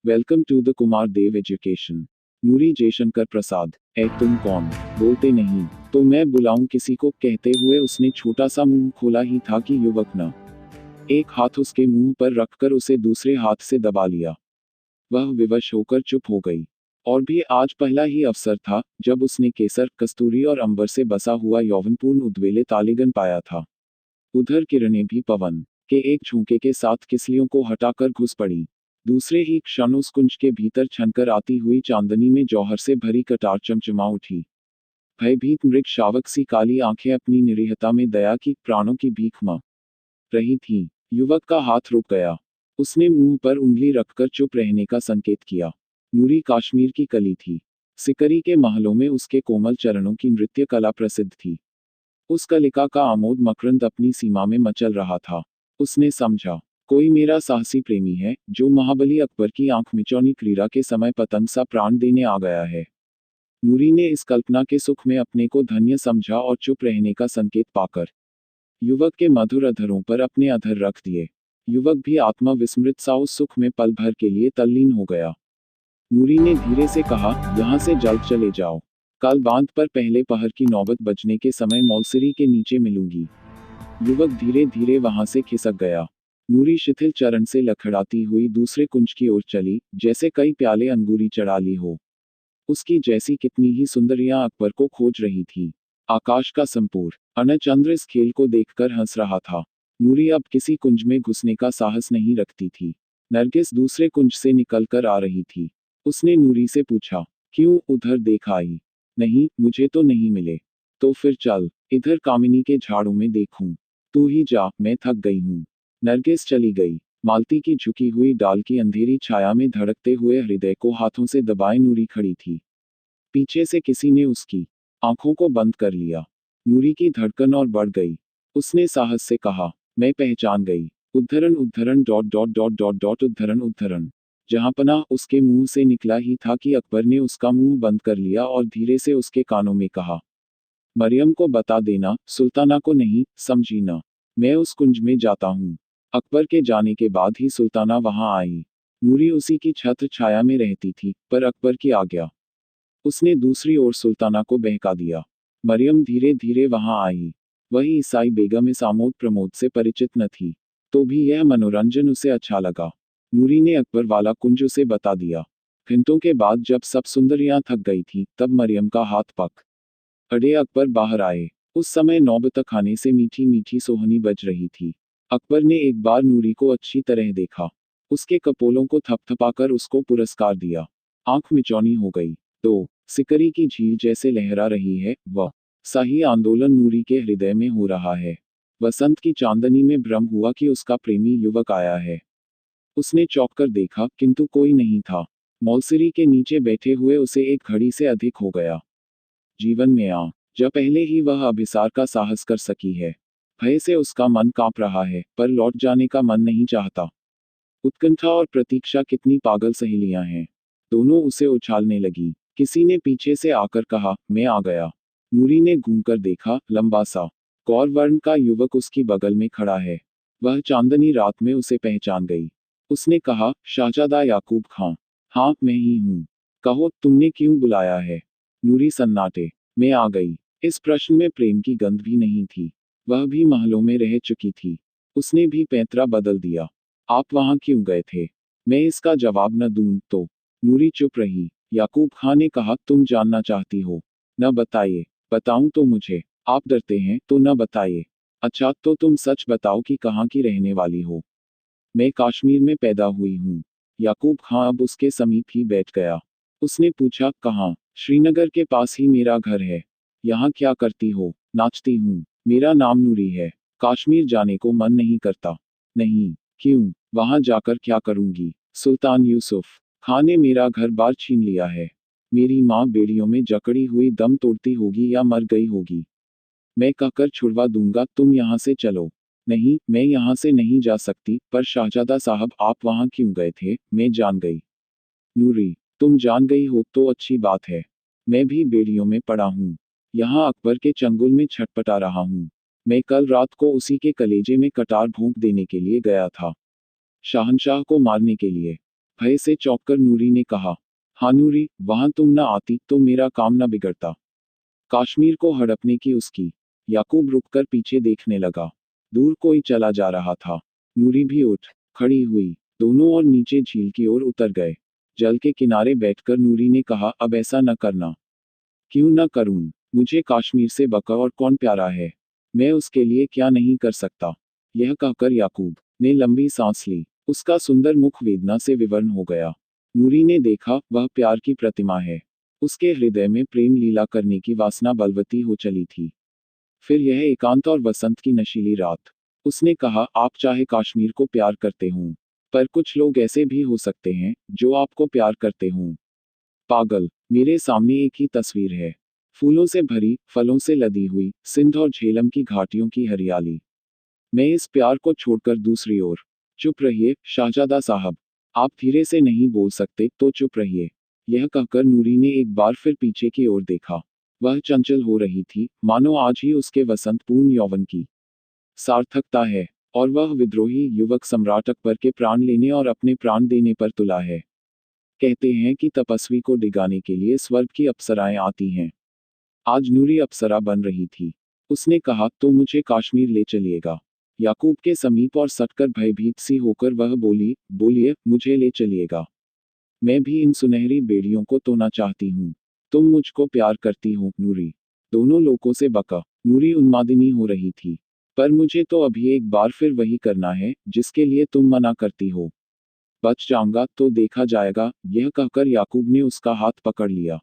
Welcome to the Kumar Dev education. Noori Jaishankar Prasad. तुम कौन? बोलते नहीं तो मैं बुलाऊं किसी को, कहते हुए उसने छोटा सा मुंह खोला ही था कि युवक न एक हाथ उसके मुंह पर रखकर उसे दूसरे हाथ से दबा लिया। वह विवश होकर चुप हो गई। और भी आज पहला ही अवसर था जब उसने केसर, कस्तूरी और अंबर से बसा हुआ यौवनपूर्ण उद्वेले तालिगन पाया था। उधर किरणें भी पवन के एक झोंके के साथ किसलियों को हटाकर घुस पड़ी। दूसरे ही क्षण उस कुंज के भीतर छनकर आती हुई चांदनी में जौहर से भरी कटार चमचमा उठी। भयभीत मृग शावक सी काली आंखें अपनी निरीहता में दया की प्राणों की भीख मांग रही थीं। युवक का हाथ रुक गया। उसने मुंह पर उंगली रखकर चुप रहने का संकेत किया। नूरी काश्मीर की कली थी। सिकरी के महलों में उसके कोमल चरणों की नृत्य कला प्रसिद्ध थी। उस कलिका का आमोद मकरंद अपनी सीमा में मचल रहा था। उसने समझा, कोई मेरा साहसी प्रेमी है जो महाबली अकबर की आंख मिचौनी क्रीड़ा के समय पतंग सा प्राण देने आ गया है। नूरी ने इस कल्पना के सुख में अपने को धन्य समझा और चुप रहने का संकेत पाकर युवक के मधुर अधरों पर अपने अधर रख दिए। युवक भी आत्मा विस्मृत सा उस सुख में पल भर के लिए तल्लीन हो गया। नूरी ने धीरे से कहा, यहाँ से जल्द चले जाओ। कल बांध पर पहले पहर की नौबत बजने के समय मौलसिरी के नीचे मिलूंगी। युवक धीरे धीरे वहां से खिसक गया। नूरी शिथिल चरण से लखड़ाती हुई दूसरे कुंज की ओर चली, जैसे कई प्याले अंगूरी चढ़ा ली हो। उसकी जैसी कितनी ही सुंदरियां अकबर को खोज रही थी। आकाश का संपूर्ण अनचंद्र इस खेल को देखकर हंस रहा था। नूरी अब किसी कुंज में घुसने का साहस नहीं रखती थी। नरगिस दूसरे कुंज से निकलकर आ रही थी। उसने नूरी से पूछा, क्यों उधर देख आई? नहीं, मुझे तो नहीं मिले। तो फिर चल, इधर कामिनी के झाड़ों में देखूं। तू ही जा, मैं थक गई हूं। नरगिस चली गई। मालती की झुकी हुई डाल की अंधेरी छाया में धड़कते हुए हृदय को हाथों से दबाए नूरी खड़ी थी। पीछे से किसी ने उसकी आंखों को बंद कर लिया। नूरी की धड़कन और बढ़ गई। उसने साहस से कहा, मैं पहचान गई। उद्धरण उद्धरण dot dot dot dot dot उद्धरण उद्धरण। जहांपनाह उसके मुंह से निकला ही था कि अकबर ने उसका मुंह बंद कर लिया और धीरे से उसके कानों में कहा, मरियम को बता देना, सुल्ताना को नहीं, समझी ना। मैं उस कुंज में जाता हूँ। अकबर के जाने के बाद ही सुल्ताना वहां आई। नूरी उसी की छत्र छाया में रहती थी, पर अकबर की आज्ञा। उसने दूसरी ओर सुल्ताना को बहका दिया। मरियम धीरे धीरे वहां आई। वही ईसाई बेगम इस आमोद प्रमोद से परिचित न थी। तो भी यह मनोरंजन उसे अच्छा लगा। नूरी ने अकबर वाला कुंज उसे बता दिया। घंटों के बाद जब सब सुंदरियां थक गई थीं, तब मरियम का हाथ पक अड़े अकबर बाहर आए। उस समय नौबत खाने से मीठी मीठी सोहनी बज रही थी। अकबर ने एक बार नूरी को अच्छी तरह देखा। उसके कपोलों को थपथपाकर उसको पुरस्कार दिया। आंख मिचौनी हो गई। तो सिकरी की झील जैसे लहरा रही है, वह शाही आंदोलन नूरी के हृदय में हो रहा है। वसंत की चांदनी में भ्रम हुआ कि उसका प्रेमी युवक आया है। उसने चौंक कर देखा, किंतु कोई नहीं था। मौलसिरी के नीचे बैठे हुए उसे एक घड़ी से अधिक हो गया। जीवन में जब पहले ही वह अभिसार का साहस कर सकी है। भय से उसका मन कांप रहा है, पर लौट जाने का मन नहीं चाहता। उत्कंठा और प्रतीक्षा कितनी पागल सहेलियां हैं। दोनों उसे उछालने लगी। किसी ने पीछे से आकर कहा, मैं आ गया। नूरी ने घूमकर देखा, लंबा सा गौर वर्ण का युवक उसकी बगल में खड़ा है। वह चांदनी रात में उसे पहचान गई। उसने कहा, शाहजादा याकूब खां। हाँ, मैं ही हूँ। कहो, तुमने क्यों बुलाया है? नूरी सन्नाटे में आ गई। इस प्रश्न में प्रेम की गंध भी नहीं थी। वह भी महलों में रह चुकी थी। उसने भी पैंतरा बदल दिया। आप वहां क्यों गए थे? मैं इसका जवाब न दूं तो? नूरी चुप रही। याकूब खां ने कहा, तुम जानना चाहती हो? न बताइए। बताऊं तो मुझे आप डरते हैं, तो न बताइए। अच्छा, तो तुम सच बताओ कि कहाँ की रहने वाली हो? मैं काश्मीर में पैदा हुई हूँ। याकूब खां अब उसके समीप ही बैठ गया। उसने पूछा, कहाँ? श्रीनगर के पास ही मेरा घर है। यहाँ क्या करती हो? नाचती हूँ। मेरा नाम नूरी है। काश्मीर जाने को मन नहीं करता। नहीं। क्यों? वहां जाकर क्या करूंगी? सुल्तान यूसुफ खान ने मेरा घर बार छीन लिया है। मेरी माँ बेड़ियों में जकड़ी हुई दम तोड़ती होगी या मर गई होगी। मैं कहकर छुड़वा दूंगा, तुम यहाँ से चलो। नहीं, मैं यहाँ से नहीं जा सकती। पर शाहजादा साहब, आप वहाँ क्यों गए थे? मैं जान गई। नूरी, तुम जान गई हो तो अच्छी बात है। मैं भी बेड़ियों में पड़ा हूँ। यहाँ अकबर के चंगुल में छटपटा रहा हूँ। मैं कल रात को उसी के कलेजे में कटार भोंक देने के लिए गया था। शाहनशाह को मारने के लिए। भय से चौंककर नूरी ने कहा, हाँ नूरी, वहां तुम न आती तो मेरा काम न बिगड़ता। कश्मीर को हड़पने की उसकी। याकूब रुककर पीछे देखने लगा। दूर कोई चला जा रहा था। नूरी भी उठ खड़ी हुई। दोनों और नीचे झील की ओर उतर गए। जल के किनारे बैठकर नूरी ने कहा, अब ऐसा न करना। क्यों न करूं? मुझे कश्मीर से बका और कौन प्यारा है। मैं उसके लिए क्या नहीं कर सकता। यह कहकर याकूब ने लंबी सांस ली। उसका सुंदर मुख वेदना से विवर्ण हो गया। नूरी ने देखा, वह प्यार की प्रतिमा है। उसके हृदय में प्रेम लीला करने की वासना बलवती हो चली थी। फिर यह एकांत और वसंत की नशीली रात। उसने कहा, आप चाहे कश्मीर को प्यार करते हों, पर कुछ लोग ऐसे भी हो सकते हैं जो आपको प्यार करते हों। पागल, मेरे सामने एक ही तस्वीर है। फूलों से भरी, फलों से लदी हुई, सिंध और झेलम की घाटियों की हरियाली। मैं इस प्यार को छोड़कर दूसरी ओर। चुप रहिए, शाहजादा साहब। आप धीरे से नहीं बोल सकते तो चुप रहिए। यह कहकर नूरी ने एक बार फिर पीछे की ओर देखा। वह चंचल हो रही थी, मानो आज ही उसके वसंतपूर्ण यौवन की सार्थकता है, और वह विद्रोही युवक सम्राट अकबर के प्राण लेने और अपने प्राण देने पर तुला है। कहते हैं कि तपस्वी को डिगाने के लिए स्वर्ग की अप्सराएं आती हैं। आज नूरी अप्सरा बन रही थी। उसने कहा, तो मुझे कश्मीर ले चलिएगा। याकूब के समीप और सटकर भयभीत सी होकर वह बोली, बोलिए, मुझे ले चलिएगा। मैं भी इन सुनहरी बेड़ियों को तोड़ना चाहती हूँ। तुम मुझको प्यार करती हो, नूरी। दोनों लोगों से बका। नूरी उन्मादिनी हो रही थी। पर मुझे तो अभी एक बार फिर वही करना है जिसके लिए तुम मना करती हो। बच जाऊंगा तो देखा जाएगा। यह कहकर याकूब ने उसका हाथ पकड़ लिया।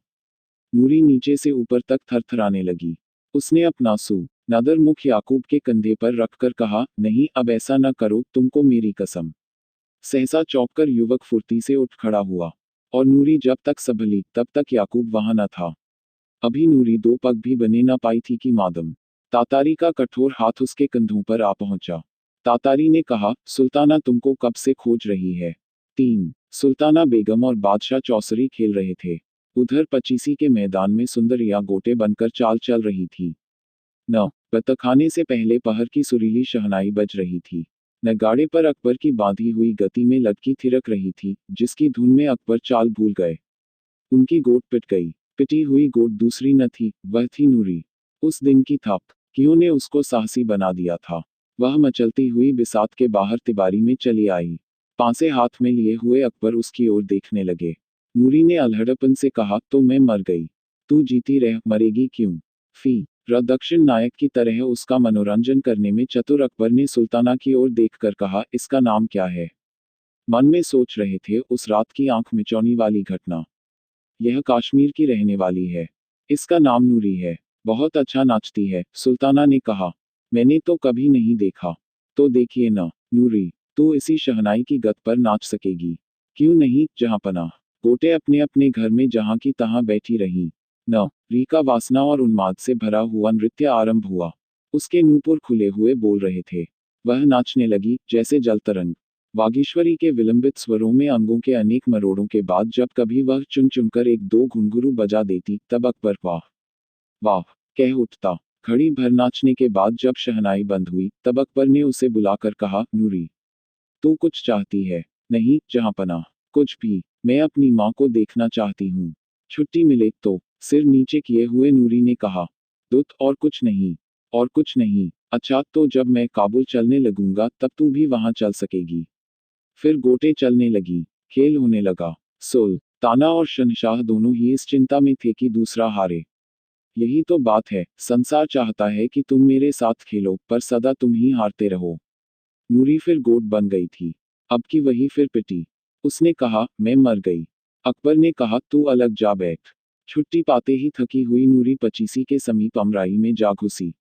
नूरी नीचे से ऊपर तक थरथराने लगी। उसने अपना नदर मुख याकूब के कंधे पर रखकर कहा, नहीं, अब ऐसा न करो, तुमको मेरी कसम। सहसा चौंककर युवक फुर्ती से उठ खड़ा हुआ। और नूरी जब तक संभली तब तक याकूब वहां न था। अभी नूरी दो पग भी बने न पाई थी कि मादम तातारी का कठोर हाथ उसके कंधों पर आ पहुंचा। तातारी ने कहा, सुल्ताना तुमको कब से खोज रही है। 3 सुल्ताना बेगम और बादशाह चौसरी खेल रहे थे। उधर पचीसी के मैदान में सुंदरिया गोटे बनकर चाल चल रही थी। न बतखाने से पहले पहर की सुरीली शहनाई बज रही थी। नगाड़े पर अकबर की बांधी हुई गति में लड़की थिरक रही थी, जिसकी धुन में अकबर चाल भूल गए। उनकी गोट पिट गई। पिटी हुई गोट दूसरी न थी, वह थी नूरी। उस दिन की थप कियों ने उसको साहसी बना दिया था। वह मचलती हुई बिसात के बाहर तिबारी में चली आई। पांसे हाथ में लिए हुए अकबर उसकी ओर देखने लगे। नूरी ने अलहड़पन से कहा, तो मैं मर गई। तू जीती रह, मरेगी क्यों। फी दक्षिण नायक की तरह उसका मनोरंजन करने में चतुर अकबर ने सुल्ताना की ओर देखकर कहा, इसका नाम क्या है। मन में सोच रहे थे उस रात की आंख मिचौनी वाली घटना। यह कश्मीर की रहने वाली है। इसका नाम नूरी है। बहुत अच्छा नाचती है, सुल्ताना ने कहा। मैंने तो कभी नहीं देखा। तो देखिए न, नूरी, तू इसी शहनाई की गत पर नाच सकेगी। क्यों नहीं, जहांपनाह। गोटे अपने अपने घर में जहां की तहां बैठी रहीं। न री का वासना और उन्माद से भरा हुआ नृत्य आरंभ हुआ। उसके नूपुर खुले हुए बोल रहे थे। वह नाचने लगी जैसे जलतरंग। वागीश्वरी के विलंबित स्वरों में अंगों के अनेक मरोड़ों के बाद जब कभी वह चुन चुनकर एक दो घुंघरू बजा देती, तब अकबर वाह वाह कह उठता। घड़ी भर नाचने के बाद जब शहनाई बंद हुई, तब अकबर ने उसे बुलाकर कहा, नूरी, तू कुछ चाहती है। नहीं, जहांपनाह, कुछ भी। मैं अपनी माँ को देखना चाहती हूँ। छुट्टी मिले तो। सिर नीचे किए हुए नूरी ने कहा, दुत, और कुछ नहीं। और कुछ नहीं। अच्छा, तो जब मैं काबुल चलने लगूंगा तब तू भी वहां चल सकेगी। फिर गोटे चलने लगी। खेल होने लगा। ताना और शहंशाह दोनों ही इस चिंता में थे कि दूसरा हारे। यही तो बात है, संसार चाहता है कि तुम मेरे साथ खेलो, पर सदा तुम ही हारते रहो। नूरी फिर गोट बन गई थी। अब की वही फिर पिटी। उसने कहा, मैं मर गई। अकबर ने कहा, तू अलग जा बैठ। छुट्टी पाते ही थकी हुई नूरी पचीसी के समीप अमराई में जा घुसी।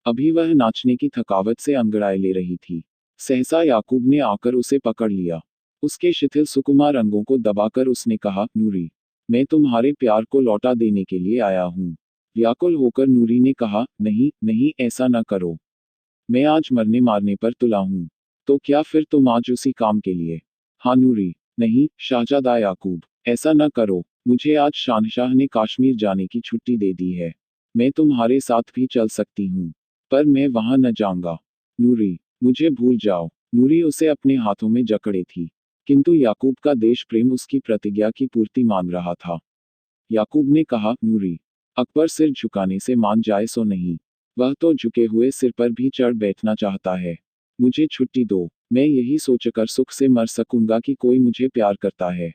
अभी वह नाचने की थकावट से अंगड़ाए ले रही थी। सहसा याकूब ने आकर उसे पकड़ लिया। उसके शिथिल सुकुमार अंगों को दबाकर उसने कहा, नूरी, मैं तुम्हारे प्यार को लौटा देने के लिए आया हूँ। व्याकुल होकर नूरी ने कहा, नहीं नहीं, ऐसा न करो। मैं आज मरने मारने पर तुला हूँ। तो क्या फिर तुम आज उसी काम के लिए। हाँ नूरी। नहीं, शाहजादा याकूब, ऐसा न करो। मुझे आज शाहनशाह ने कश्मीर जाने की छुट्टी दे दी है। मैं तुम्हारे साथ भी चल सकती हूँ। पर मैं वहां न जाऊंगा। नूरी, मुझे भूल जाओ। नूरी उसे अपने हाथों में जकड़े थी। किंतु याकूब का देश प्रेम उसकी प्रतिज्ञा की पूर्ति मान रहा था। याकूब ने कहा, नूरी, अकबर सिर झुकाने से मान जाए सो नहीं। वह तो झुके हुए सिर पर भी चढ़ बैठना चाहता है। मुझे छुट्टी दो, मैं यही सोचकर सुख से मर सकूंगा कि कोई मुझे प्यार करता है।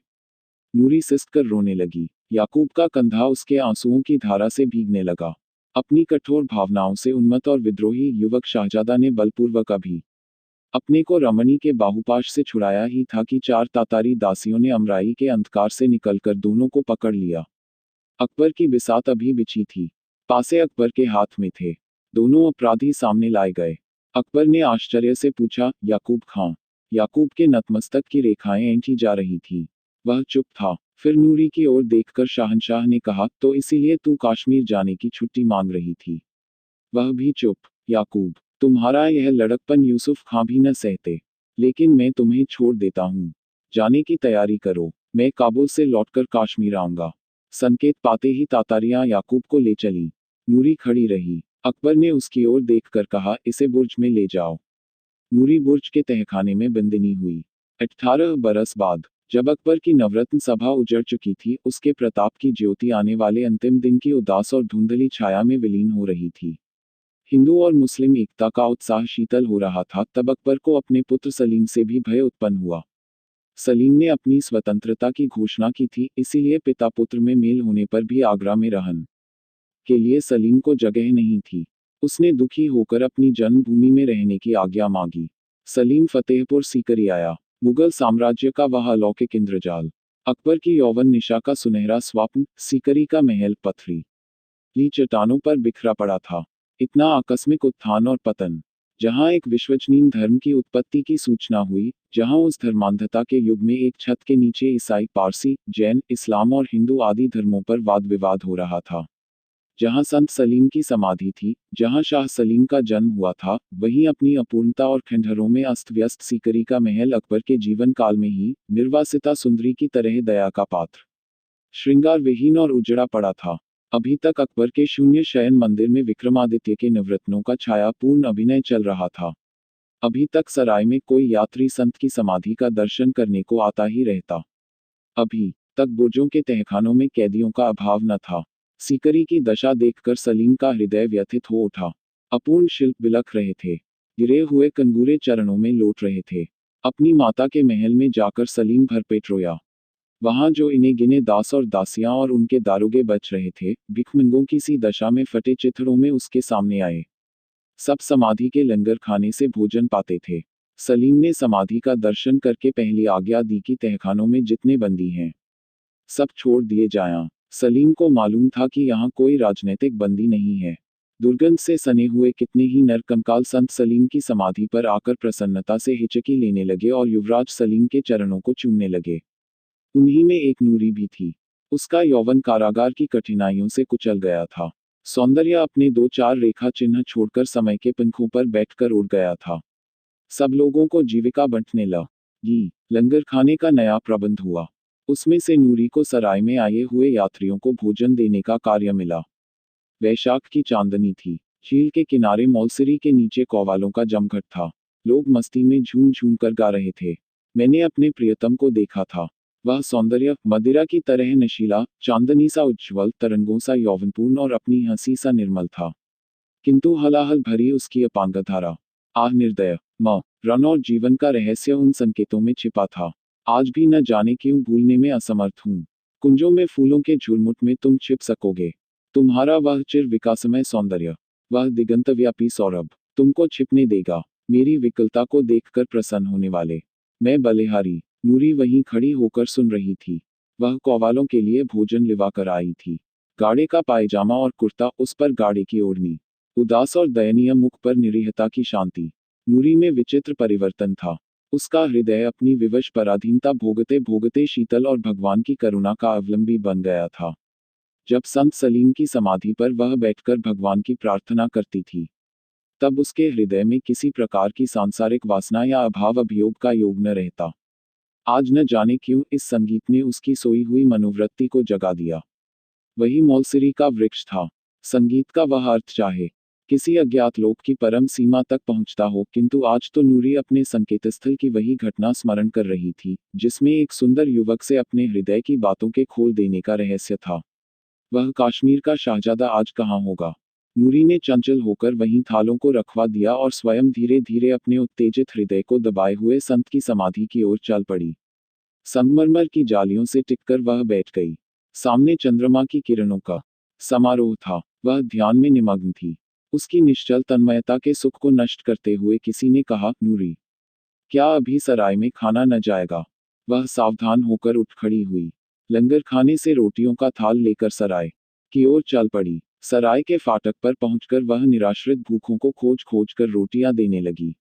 नूरी सिसक कर रोने लगी। याकूब का कंधा उसके आंसुओं की धारा से भीगने लगा। अपनी कठोर भावनाओं से उन्मत्त और विद्रोही युवक शाहजादा ने बलपूर्वक अभी अपने को रमणी के बाहुपाश से छुड़ाया ही था कि 4 तातारी दासियों ने अमराई के अंधकार से निकलकर दोनों को पकड़ लिया। अकबर की बिसात अभी बिछी थी। पासे अकबर के हाथ में थे। दोनों अपराधी सामने लाए गए। अकबर ने आश्चर्य से पूछा, याकूब खां? याकूब के नतमस्तक की रेखाएं ऐंठी जा रही थी। वह चुप था। फिर नूरी की ओर देखकर शाहनशाह ने कहा, तो इसीलिए तू कश्मीर जाने की छुट्टी मांग रही थी? वह भी चुप। याकूब, तुम्हारा यह लड़कपन यूसुफ खां भी न सहते। लेकिन मैं तुम्हें छोड़ देता हूँ। जाने की तैयारी करो। मैं काबुल से लौटकर कश्मीर आऊंगा। संकेत पाते ही तातारियां याकूब को ले चली। नूरी खड़ी रही। अकबर ने उसकी ओर देखकर कहा, इसे बुर्ज में ले जाओ। नूरी बुर्ज के तहखाने में बंदिनी हुई। 18 बरस बाद, जब अकबर की नवरत्न सभा उजड़ चुकी थी, उसके प्रताप की ज्योति आने वाले अंतिम दिन की उदास और धुंधली छाया में विलीन हो रही थी। हिंदू और मुस्लिम एकता का उत्साह शीतल हो रहा था, तब अकबर को अपने पुत्र सलीम से भी भय उत्पन्न हुआ। सलीम ने अपनी स्वतंत्रता की घोषणा की थी, इसीलिए पिता पुत्र में मेल होने पर भी आगरा में रहन के लिए सलीम को जगह नहीं थी। उसने दुखी होकर अपनी जन्मभूमि में रहने की आज्ञा मांगी। सलीम फतेहपुर सीकरी आया। मुगल साम्राज्य का वह अलौकिक इंद्रजाल, अकबर की यौवन निशा का सुनहरा स्वप्न, सीकरी का महल पथरी ली चट्टानों पर बिखरा पड़ा था। इतना आकस्मिक उत्थान और पतन, जहां एक विश्वजनीन धर्म की उत्पत्ति की सूचना हुई, जहां उस धर्मांधता के युग में एक छत के नीचे ईसाई, पारसी, जैन, इस्लाम और हिंदू आदि धर्मों पर वाद विवाद हो रहा था, जहां संत सलीम की समाधि थी, जहां शाह सलीम का जन्म हुआ था, वहीं अपनी अपूर्णता और खंडहरों में अस्त व्यस्त सीकरी का महल अकबर के जीवन काल में ही निर्वासिता सुंदरी की तरह दया का पात्र, श्रृंगार विहीन और उजड़ा पड़ा था। अभी तक अकबर के शून्य शयन मंदिर में विक्रमादित्य के नवरत्नों का छायापूर्ण अभिनय चल रहा था। अभी तक सराय में कोई यात्री संत की समाधि का दर्शन करने को आता ही रहता। अभी तक बुर्जों के तहखानों में कैदियों का अभाव न था। सीकरी की दशा देखकर सलीम का हृदय व्यथित हो उठा। अपूर्ण शिल्प बिलख रहे थे। गिरे हुए कंगूरे चरणों में लौट रहे थे। अपनी माता के महल में जाकर सलीम भरपेट रोया। वहां जो इन्हें गिने दास और दासियां और उनके दारोगे बच रहे थे, भिखमंगों की सी दशा में फटे चिथड़ों में उसके सामने आए। सब समाधि के लंगर खाने से भोजन पाते थे। सलीम ने समाधि का दर्शन करके पहली आज्ञा दी कि तहखानों में जितने बंदी हैं, सब छोड़ दिए जाएं। सलीम को मालूम था कि यहाँ कोई राजनीतिक बंदी नहीं है। दुर्गंध से सने हुए कितने ही नर कंकाल संत सलीम की समाधि पर आकर प्रसन्नता से हिचकी लेने लगे और युवराज सलीम के चरणों को चूमने लगे। उन्हीं में एक नूरी भी थी। उसका यौवन कारागार की कठिनाइयों से कुचल गया था। सौंदर्य अपने 2-4 रेखा चिन्ह छोड़कर समय के पंखों पर बैठकर उड़ गया था। सब लोगों को जीविका बंटने लगी। लंगर खाने का नया प्रबंध हुआ। उसमें से नूरी को सराय में आए हुए यात्रियों को भोजन देने का कार्य मिला। वैशाख की चांदनी थी। झील के किनारे मौलसिरी के नीचे कौवालों का जमघट था। लोग मस्ती में झूम झूम कर गा रहे थे। मैंने अपने प्रियतम को देखा था। वह सौंदर्य मदिरा की तरह नशीला, चांदनी सा उज्ज्वल, तरंगों सा यौवनपूर्ण और अपनी हंसी सा निर्मल था। किंतु हलाहल भरी उसकी अपांगधारा, आह निर्दय रन और जीवन का रहस्य उन संकेतों में छिपा था। आज भी न जाने क्यों भूलने में असमर्थ हूँ। कुंजों में फूलों के झुरमुट में तुम छिप सकोगे। तुम्हारा वह चिर विकासमय सौंदर्य, वह दिगंतव्यापी सौरभ, तुमको छिपने देगा। मेरी विकलता को देखकर प्रसन्न होने वाले। मैं बलिहारी। नूरी वहीं खड़ी होकर सुन रही थी। वह कौवालों के लिए भोजन लिवा कर आई थी। गाढ़े का पायजामा और कुर्ता, उस पर गाढ़े की ओढ़नी। उदास और दयनीय मुख पर निरीहता की शांति। नूरी में विचित्र परिवर्तन था। उसका हृदय अपनी विवश पराधीनता भोगते भोगते शीतल और भगवान की करुणा का अवलंबी बन गया था। जब संत सलीम की समाधि पर वह बैठकर भगवान की प्रार्थना करती थी, तब उसके हृदय में किसी प्रकार की सांसारिक वासना या अभाव अभियोग का योग न रहता। आज न जाने क्यों इस संगीत ने उसकी सोई हुई मनोवृत्ति को जगा दिया। वही मौलसिरी का वृक्ष था। संगीत का वह अर्थ चाहे किसी अज्ञात लोक की परम सीमा तक पहुंचता हो, किंतु आज तो नूरी अपने संकेतस्थल की वही घटना स्मरण कर रही थी, जिसमें एक सुंदर युवक से अपने हृदय की बातों के खोल देने का रहस्य था। वह कश्मीर का शाहजादा आज कहाँ होगा? नूरी ने चंचल होकर वहीं थालों को रखवा दिया और स्वयं धीरे धीरे अपने उत्तेजित हृदय को दबाए हुए संत की समाधि की ओर चल पड़ी। संगमरमर की जालियों से टिककर वह बैठ गई। सामने चंद्रमा की किरणों का समारोह था। वह ध्यान में निमग्न थी। उसकी निश्चल तन्मयता के सुख को नष्ट करते हुए किसी ने कहा, नूरी, क्या अभी सराय में खाना न जाएगा? वह सावधान होकर उठ खड़ी हुई। लंगर खाने से रोटियों का थाल लेकर सराय की ओर चल पड़ी। सराय के फाटक पर पहुंचकर वह निराश्रित भूखों को खोज खोज कर रोटियां देने लगी।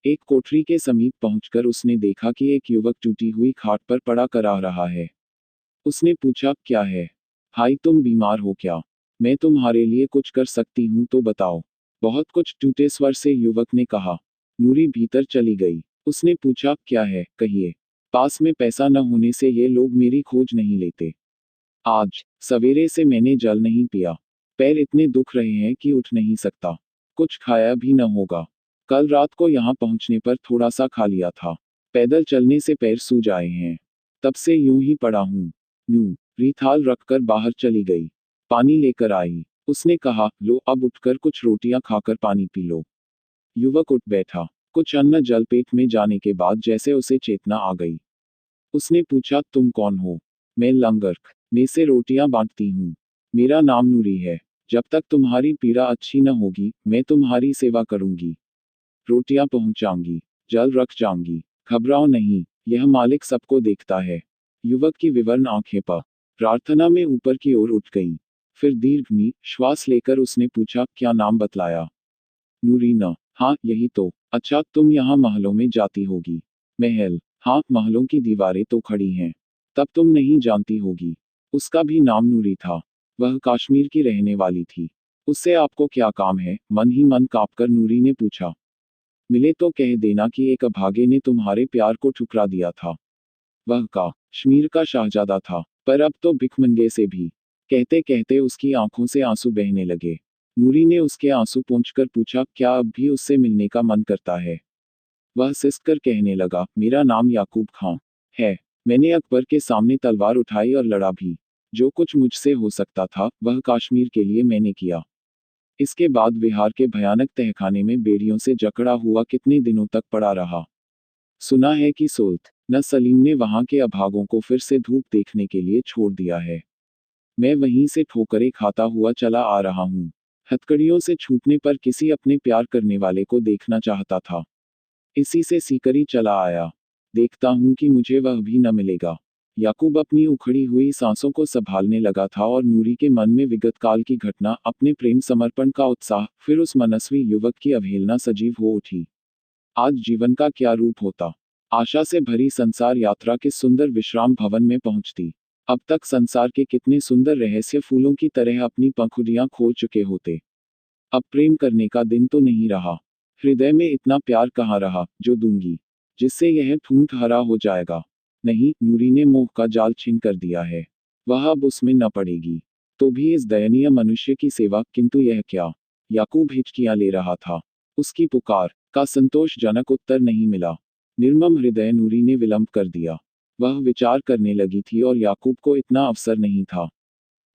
एक कोठरी के समीप पहुंचकर उसने देखा कि एक युवक टूटी हुई खाट पर पड़ा करा रहा है। उसने पूछा, क्या है भाई, तुम बीमार हो क्या? मैं तुम्हारे लिए कुछ कर सकती हूँ तो बताओ। बहुत कुछ, टूटे स्वर से युवक ने कहा। नूरी भीतर चली गई। उसने पूछा, क्या है, कहिए। पास में पैसा न होने से ये लोग मेरी खोज नहीं लेते। आज सवेरे से मैंने जल नहीं पिया। पैर इतने दुख रहे हैं कि उठ नहीं सकता। कुछ खाया भी न होगा। कल रात को यहाँ पहुँचने पर थोड़ा सा खा लिया था। पैदल चलने से पैर सूज आए हैं। तब से यूं ही पड़ा हूँ। यूं रिथाल रखकर बाहर चली गई। पानी लेकर आई। उसने कहा, लो अब उठकर कुछ रोटियां खाकर पानी पी लो। युवक उठ बैठा। कुछ अन्न जल पेट में जाने के बाद जैसे उसे चेतना आ गई। उसने पूछा, तुम कौन हो? मैं लंगर में से रोटियां बांटती हूँ। मेरा नाम नूरी है। जब तक तुम्हारी पीड़ा अच्छी न होगी, मैं तुम्हारी सेवा करूंगी। रोटियां पहुंचाऊंगी, जल रख जाऊंगी। घबराओ नहीं, यह मालिक सबको देखता है। युवक की विवर्ण आंखें प्रार्थना में ऊपर की ओर उठ गईं। फिर दीर्घ श्वास लेकर उसने पूछा, क्या नाम बतलाया? नूरीना। हाँ, यही तो। अच्छा, तुम यहाँ महलों में जाती होगी। महल? हाँ, महलों की दीवारें तो खड़ी हैं। तब तुम नहीं जानती होगी। उसका भी नाम नूरी था। वह कश्मीर की रहने वाली थी। उससे आपको क्या काम है? मन ही मन कांपकर नूरी ने पूछा। मिले तो कह देना कि एक अभागे ने तुम्हारे प्यार को ठुकरा दिया था। वह कश्मीर का शाहजादा था, पर अब तो भिखमंगे से भी। कहते कहते उसकी आंखों से आंसू बहने लगे। नूरी ने उसके आंसू पोंछकर पूछा, क्या अब भी उससे मिलने का मन करता है? वह सिसकर कहने लगा, मेरा नाम याकूब खां है। मैंने अकबर के सामने तलवार उठाई और लड़ा भी। जो कुछ मुझसे हो सकता था, वह कश्मीर के लिए मैंने किया। इसके बाद बिहार के भयानक तहखाने में बेड़ियों से जकड़ा हुआ कितने दिनों तक पड़ा रहा। सुना है कि सुल्तान सलीम ने वहां के अभागों को फिर से धूप देखने के लिए छोड़ दिया है। मैं वहीं से ठोकरें खाता हुआ चला आ रहा हूँ। हथकड़ियों से छूटने पर किसी अपने प्यार करने वाले को देखना चाहता था। इसी से सीकरी चला आया। देखता हूँ कि मुझे वह भी न मिलेगा। याकूब अपनी उखड़ी हुई सांसों को संभालने लगा था और नूरी के मन में विगत काल की घटना, अपने प्रेम समर्पण का उत्साह, फिर उस मनस्वी युवक की अवहेलना सजीव हो उठी। आज जीवन का क्या रूप होता? आशा से भरी संसार यात्रा किस सुंदर विश्राम भवन में पहुंचती। अब तक संसार के कितने सुंदर रहस्य फूलों की तरह अपनी पंखुड़ियां खोल चुके होते। अब प्रेम करने का दिन तो नहीं रहा। हृदय में इतना प्यार कहाँ रहा, जो दूंगी, जिससे यह ठूंठ हरा हो जाएगा। नहीं, नूरी ने मोह का जाल छीन कर दिया है। वह अब उसमें न पड़ेगी। तो भी इस दयनीय मनुष्य की सेवा, किंतु यह क्या? याकूब हिचकियां ले रहा था। उसकी पुकार का संतोषजनक उत्तर नहीं मिला। निर्मम हृदय नूरी ने विलंब कर दिया। वह विचार करने लगी थी और याकूब को इतना अवसर नहीं था।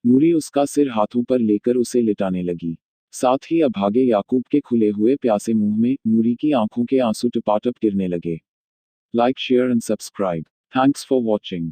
नूरी उसका सिर हाथों पर लेकर उसे लिटाने लगी। साथ ही अभागे याकूब के खुले हुए प्यासे मुंह में नूरी की आंखों के आंसू टपाटप गिरने लगे। Like, share and subscribe. Thanks for watching.